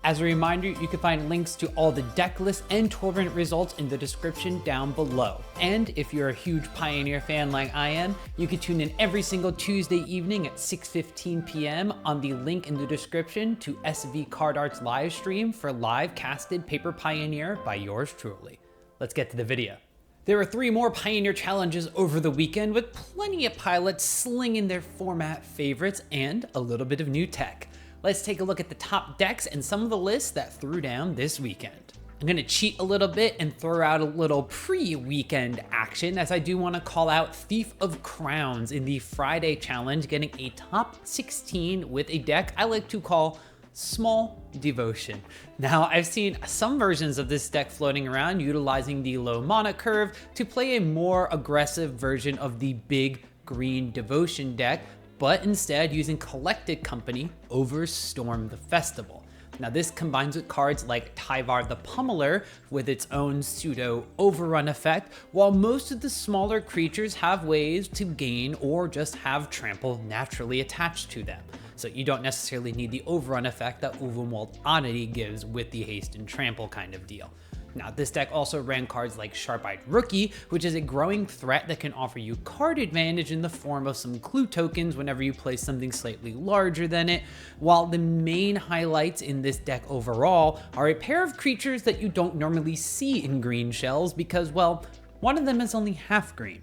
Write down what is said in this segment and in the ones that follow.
As a reminder, you can find links to all the deck lists and tournament results in the description down below. And if you're a huge Pioneer fan like I am, you can tune in every single Tuesday evening at 6:15 p.m. on the link in the description to SV Card Art's live stream for live casted Paper Pioneer by yours truly. Let's get to the video. There were 3 more Pioneer challenges over the weekend with plenty of pilots slinging their format favorites and a little bit of new tech. Let's take a look at the top decks and some of the lists that threw down this weekend. I'm gonna cheat a little bit and throw out a little pre-weekend action, as I do wanna call out Thief of Crowns in the Friday challenge, getting a top 16 with a deck I like to call Smol Devotion. Now, I've seen some versions of this deck floating around utilizing the low mana curve to play a more aggressive version of the big green Devotion deck, but instead using Collected Company over Storm the Festival. Now, this combines with cards like Tyvar the Pummeler with its own pseudo overrun effect, while most of the smaller creatures have ways to gain or just have trample naturally attached to them. So you don't necessarily need the overrun effect that Ulvenwald Oddity gives with the haste and trample kind of deal. Now, this deck also ran cards like Sharp-Eyed Rookie, which is a growing threat that can offer you card advantage in the form of some clue tokens whenever you play something slightly larger than it, while the main highlights in this deck overall are a pair of creatures that you don't normally see in green shells because, well, one of them is only half green.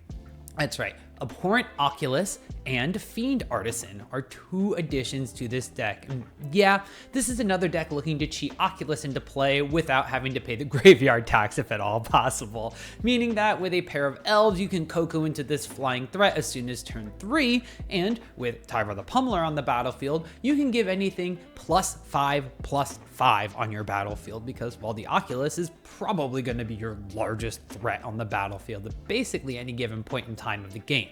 That's right. Abhorrent Oculus and Fiend Artisan are 2 additions to this deck. And yeah, this is another deck looking to cheat Oculus into play without having to pay the graveyard tax if at all possible. Meaning that with a pair of elves, you can Coco into this flying threat as soon as turn 3, and with Tyvar the Pummeler on the battlefield, you can give anything +5/+5 on your battlefield, because, well, the Oculus is probably going to be your largest threat on the battlefield at basically any given point in time of the game.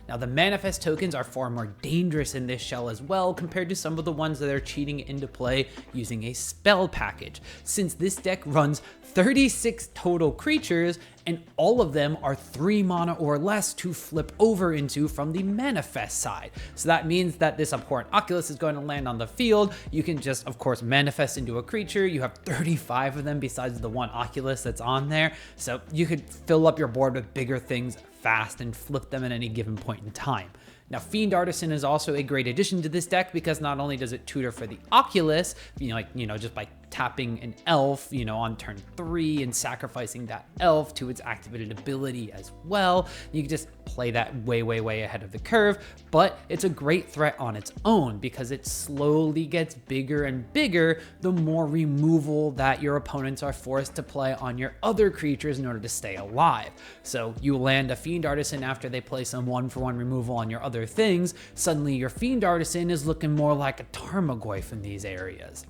Now, the Manifest tokens are far more dangerous in this shell as well compared to some of the ones that are cheating into play using a spell package, since this deck runs 36 total creatures and all of them are 3 mana or less to flip over into from the Manifest side. So that means that this Abhorrent Oculus is going to land on the field. You can just, of course, manifest into a creature. You have 35 of them besides the 1 Oculus that's on there. So you could fill up your board with bigger things fast and flip them at any given point in time. Now, Fiend Artisan is also a great addition to this deck because not only does it tutor for the Oculus, just by tapping an elf, on turn 3 and sacrificing that elf to its activated ability as well. You can just play that way ahead of the curve, but it's a great threat on its own because it slowly gets bigger and bigger the more removal that your opponents are forced to play on your other creatures in order to stay alive. So you land a Fiend Artisan after they play some 1-for-1 removal on your other things, suddenly your Fiend Artisan is looking more like a Tarmogoyf in these areas.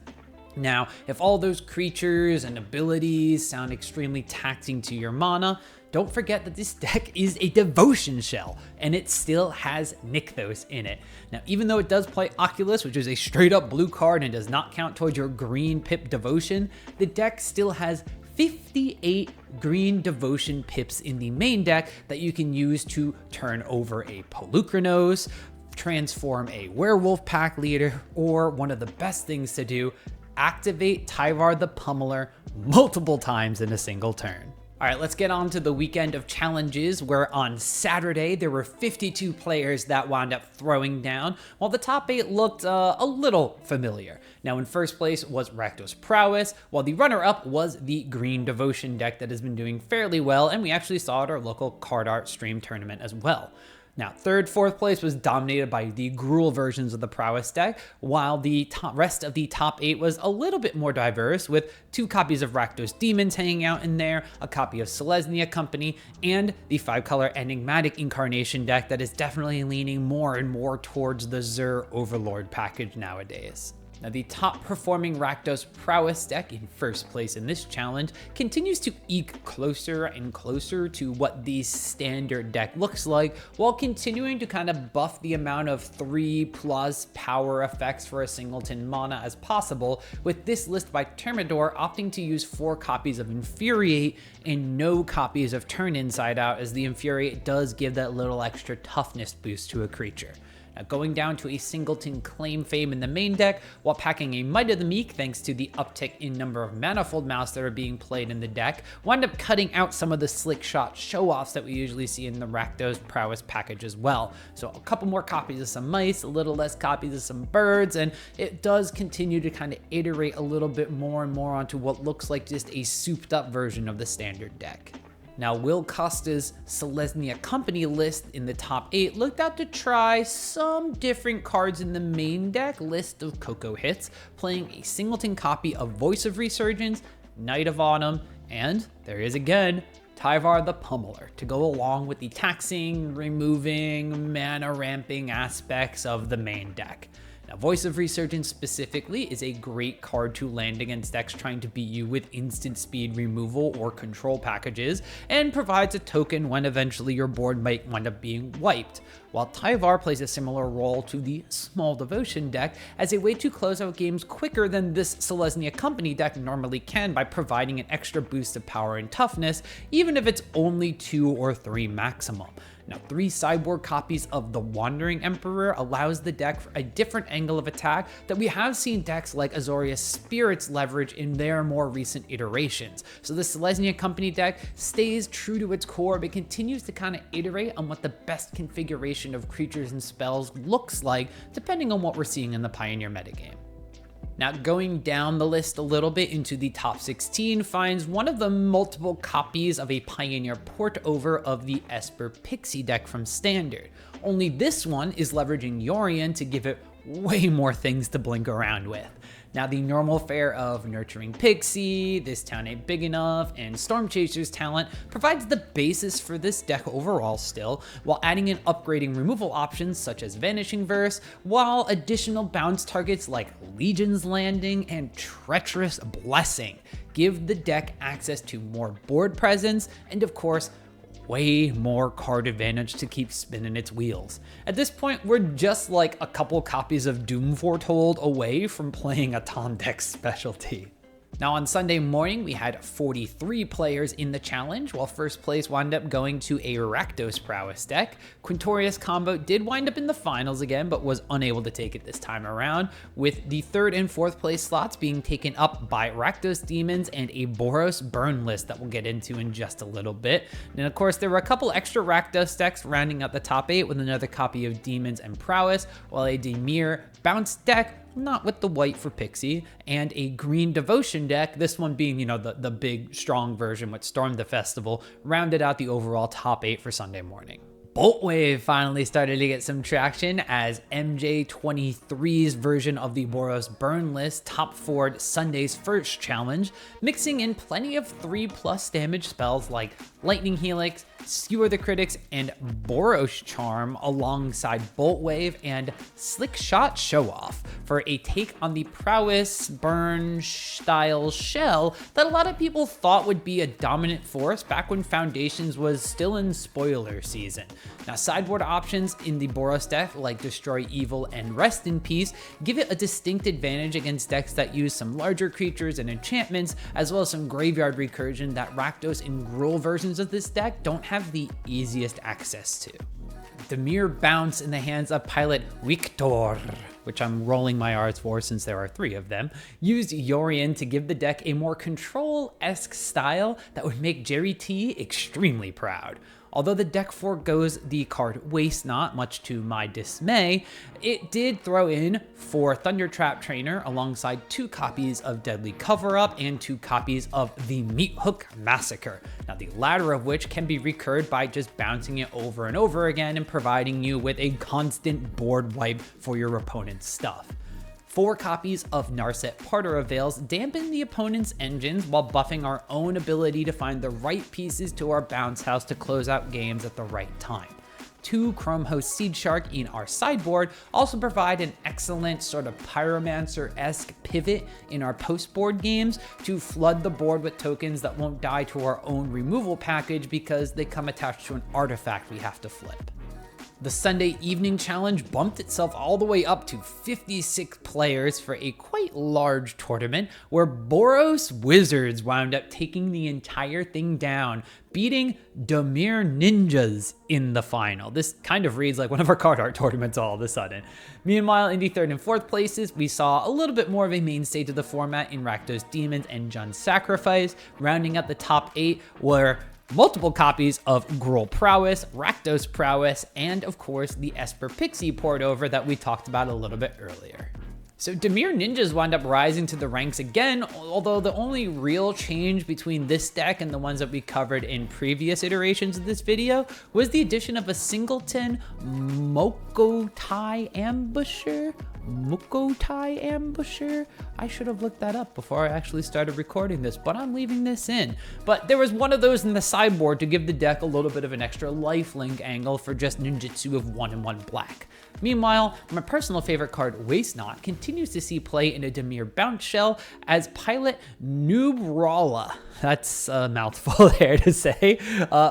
Now, if all those creatures and abilities sound extremely taxing to your mana, don't forget that this deck is a Devotion shell, and it still has Nykthos in it. Now, even though it does play Oculus, which is a straight up blue card and does not count towards your green pip Devotion, the deck still has 58 green Devotion pips in the main deck that you can use to turn over a Polukranos, transform a Werewolf Pack Leader, or one of the best things to do, activate Tyvar the Pummeler multiple times in a single turn. All right, let's get on to the weekend of challenges, where on Saturday there were 52 players that wound up throwing down, while the top 8 looked a little familiar. Now, in first place was Rakdos Prowess, while the runner-up was the Green Devotion deck that has been doing fairly well, and we actually saw at our local card art stream tournament as well. Now, third, fourth place was dominated by the Gruul versions of the Prowess deck, while the rest of the top 8 was a little bit more diverse, with 2 copies of Rakdos Demons hanging out in there, a copy of Selesnya Company, and the 5-color Enigmatic Incarnation deck that is definitely leaning more and more towards the Zur Overlord package nowadays. Now, the top performing Rakdos Prowess deck in first place in this challenge continues to eke closer and closer to what the standard deck looks like, while continuing to kind of buff the amount of 3+ power effects for a singleton mana as possible, with this list by Termidor opting to use 4 copies of Infuriate and no copies of Turn Inside Out, as the Infuriate does give that little extra toughness boost to a creature. Now, going down to a Singleton Claim Fame in the main deck, while packing a Might of the Meek thanks to the uptick in number of Manifold Mouse that are being played in the deck, wind up cutting out some of the slick shot show-offs that we usually see in the Rakdos Prowess package as well. So a couple more copies of some mice, a little less copies of some birds, and it does continue to kind of iterate a little bit more and more onto what looks like just a souped up version of the standard deck. Now, Will Costa's Selesnya Company list in the top 8 looked out to try some different cards in the main deck list of Coco hits, playing a singleton copy of Voice of Resurgence, Knight of Autumn, and there is again, Tyvar the Pummeler to go along with the taxing, removing, mana ramping aspects of the main deck. Now, Voice of Resurgence specifically is a great card to land against decks trying to beat you with instant speed removal or control packages, and provides a token when eventually your board might wind up being wiped, while Tyvar plays a similar role to the Smol Devotion deck as a way to close out games quicker than this Selesnya Company deck normally can by providing an extra boost of power and toughness, even if it's only 2 or 3 maximum. Now, 3 sideboard copies of the Wandering Emperor allows the deck for a different angle of attack that we have seen decks like Azorius Spirits leverage in their more recent iterations. So the Selesnya Company deck stays true to its core, but continues to kind of iterate on what the best configuration of creatures and spells looks like, depending on what we're seeing in the Pioneer metagame. Now, going down the list a little bit into the top 16 finds one of the multiple copies of a Pioneer port over of the Esper Pixie deck from Standard. Only this one is leveraging Yorion to give it way more things to blink around with. Now, the normal fare of Nurturing Pixie, This Town Ain't Big Enough, and Storm Chaser's talent provides the basis for this deck overall still, while adding in upgrading removal options such as Vanishing Verse, while additional bounce targets like Legion's Landing and Treacherous Blessing give the deck access to more board presence and, of course, way more card advantage to keep spinning its wheels. At this point, we're just like a couple copies of Doom Foretold away from playing a Tom deck specialty. Now, on Sunday morning, we had 43 players in the challenge, while first place wound up going to a Rakdos Prowess deck. Quintorius Combo did wind up in the finals again, but was unable to take it this time around, with the 3rd and 4th place slots being taken up by Rakdos Demons and a Boros Burn list that we'll get into in just a little bit. And of course, there were a couple extra Rakdos decks rounding out the top 8 with another copy of Demons and Prowess, while a Dimir Bounce deck, not with the white for Pixie, and a green Devotion deck, this one being, the big, strong version with Storm the Festival, rounded out the overall top 8 for Sunday morning. Boltwave finally started to get some traction as MJ23's version of the Boros Burn list top-4'd Sunday's first challenge, mixing in plenty of 3+ damage spells like Lightning Helix, Skewer the Critics, and Boros Charm alongside Boltwave and Slick Shot Show-Off for a take on the Prowess Burn style shell that a lot of people thought would be a dominant force back when Foundations was still in spoiler season. Now, sideboard options in the Boros deck like Destroy Evil and Rest in Peace give it a distinct advantage against decks that use some larger creatures and enchantments, as well as some graveyard recursion that Rakdos and Gruul versions of this deck don't have the easiest access to. Dimir Bounce in the hands of Pilot Victor, which I'm rolling my R's for since there are 3 of them, used Yorion to give the deck a more control-esque style that would make Jerry T extremely proud. Although the deck forgoes the card Waste Not, much to my dismay, it did throw in 4 Thundertrap Trainer alongside 2 copies of Deadly Cover-Up and 2 copies of the Meat Hook Massacre. Now, the latter of which can be recurred by just bouncing it over and over again and providing you with a constant board wipe for your opponent's stuff. 4 copies of Narset Parter Avails dampen the opponent's engines while buffing our own ability to find the right pieces to our bounce house to close out games at the right time. 2 Chrome Host Seed Shark in our sideboard also provide an excellent sort of Pyromancer-esque pivot in our post-board games to flood the board with tokens that won't die to our own removal package because they come attached to an artifact we have to flip. The Sunday evening challenge bumped itself all the way up to 56 players for a quite large tournament where Boros Wizards wound up taking the entire thing down, beating Dimir Ninjas in the final. This kind of reads like one of our card art tournaments all of a sudden. Meanwhile, in the 3rd and 4th places, we saw a little bit more of a mainstay to the format in Rakdos Demons and Jund's Sacrifice. Rounding up the top 8 were multiple copies of Prowess, Rakdos Prowess, and of course the Esper Pixie poured over that we talked about a little bit earlier. So Dimir Ninjas wound up rising to the ranks again, although the only real change between this deck and the ones that we covered in previous iterations of this video was the addition of a singleton Mokotai Ambusher? I should have looked that up before I actually started recording this, but I'm leaving this in. But there was one of those in the sideboard to give the deck a little bit of an extra lifelink angle for just ninjutsu of 1 and 1 black. Meanwhile, my personal favorite card, Waste Not, continues to see play in a Dimir Bounce shell as pilot Noobrala. That's a mouthful there to say.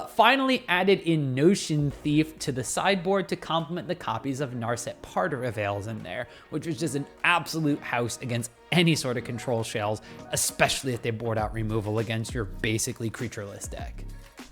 Finally added in Notion Thief to the sideboard to complement the copies of Narset Parter Avails in there, which was just an absolute house against any sort of control shells, especially if they board out removal against your basically creatureless deck.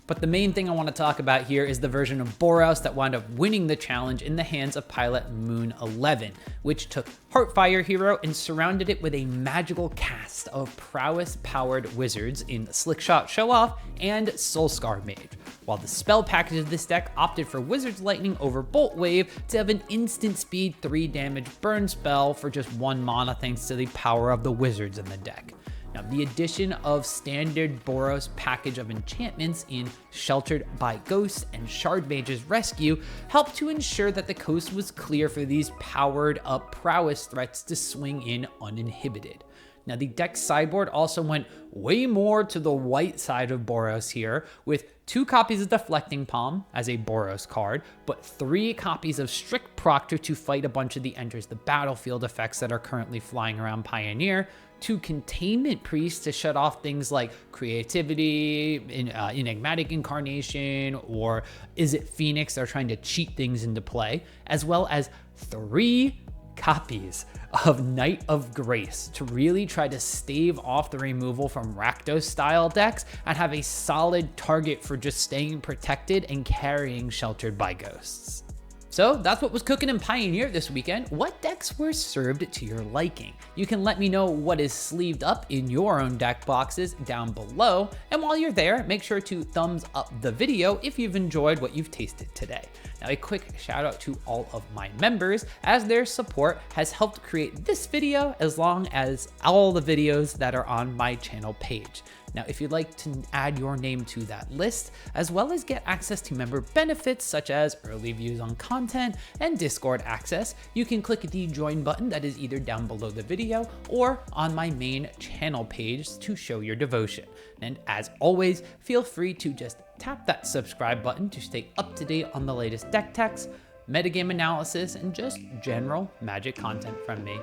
But the main thing I want to talk about here is the version of Boros that wound up winning the challenge in the hands of pilot Moon 11, which took Heartfire Hero and surrounded it with a magical cast of prowess-powered wizards in Slickshot Show-Off and Soulscar Mage, while the spell package of this deck opted for Wizard's Lightning over Bolt Wave to have an instant speed 3 damage burn spell for just 1 mana thanks to the power of the wizards in the deck. Now, the addition of standard Boros package of enchantments in Sheltered by Ghosts and Shard Mage's Rescue helped to ensure that the coast was clear for these powered up prowess threats to swing in uninhibited. Now, the deck sideboard also went way more to the white side of Boros here, with 2 copies of Deflecting Palm as a Boros card, but 3 copies of Strict Proctor to fight a bunch of the Enters the Battlefield effects that are currently flying around Pioneer, 2 Containment Priests to shut off things like Creativity, Enigmatic Incarnation, or Is It Phoenix? They're trying to cheat things into play, as well as 3 copies of Knight of Grace to really try to stave off the removal from Rakdos style decks and have a solid target for just staying protected and carrying Sheltered by Ghosts. So that's what was cooking in Pioneer this weekend. What decks were served to your liking? You can let me know what is sleeved up in your own deck boxes down below. And while you're there, make sure to thumbs up the video if you've enjoyed what you've tasted today. Now, a quick shout out to all of my members, as their support has helped create this video as long as all the videos that are on my channel page. Now, if you'd like to add your name to that list, as well as get access to member benefits such as early views on content and Discord access, you can click the join button that is either down below the video or on my main channel page to show your devotion. And as always, feel free to just tap that subscribe button to stay up to date on the latest deck techs, metagame analysis, and just general Magic content from me.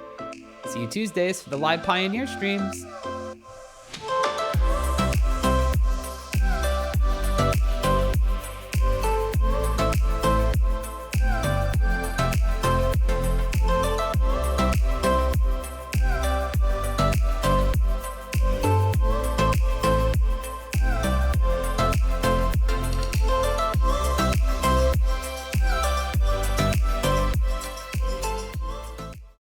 See you Tuesdays for the live Pioneer streams.